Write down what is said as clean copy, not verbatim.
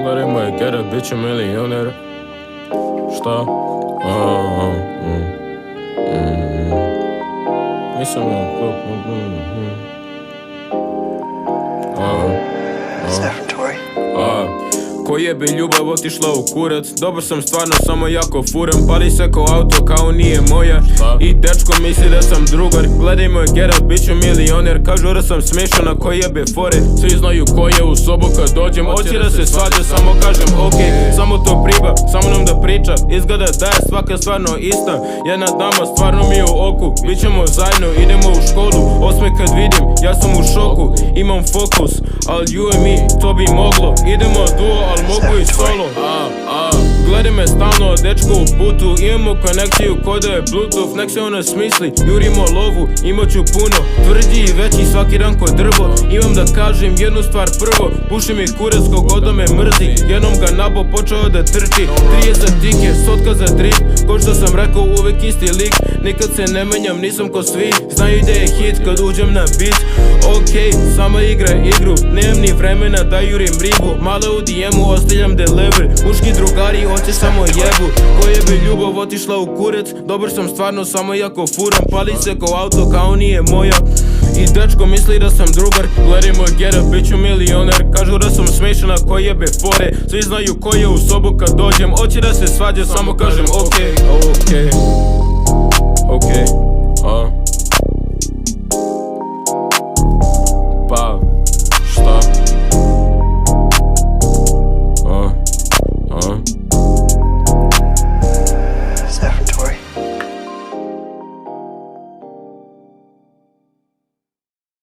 Gledaj moje gera, bit ću milioner. Šta? Nisam ja ko jebe ljubav otišla u kurac. Dobar sam stvarno, samo jako furam. Pali se ko auto, kao nije moja. I dečko misli da sam drugar. Gledaj moj gerat, bit ću milioner. Kažu da sam smešan, a ko jebe fore. Svi znaju ko je u sobu kad dođem. Hoće da se svađa, samo kažem okej. Samo to priba, samo nam da priča. Izgleda da je svaka stvarno ista. Jedna dama stvarno mi je u oku. Bićemo zajedno, idemo u školu. Osme kad vidim, ja sam u šoku. Imam fokus, al you and me, to bi moglo. Idemo duo, al mogu i solo. Gledaj me stalno, dečko u putu. Imamo konekciju ko da je bluetooth. Nek se ona smisli, jurimo lovu. Imat ću puno, tvrđi i veći svaki dan ko drvo. Imam da kažem jednu stvar prvo. Pušim i kurac kogod da me mrzi. Jednom ga nabo počeo da trči. 30 za tike, sotka za drip. Ko što sam rekao, uvek isti lik. Nikad se ne menjam, nisam ko svi. Znaju da je hit kad uđem na beat. Okej, samo igraj igru. Nemam ni vremena da jurim ribu. Male u DM-u ostavljam deliver. Muški drugari hoće samo jebu. Ko jebe ljubav otišla u kurac. Dobar sam stvarno, samo jako furam. Pali se ko auto, kao nije moja. I dečko misli da sam drugar. Gledaj moj gerat, bit ću milioner. Kažu da sam smešan, a ko jebe fore. Svi znaju ko je u sobu kad dođem. Hoće da se svađa, samo kažem okej.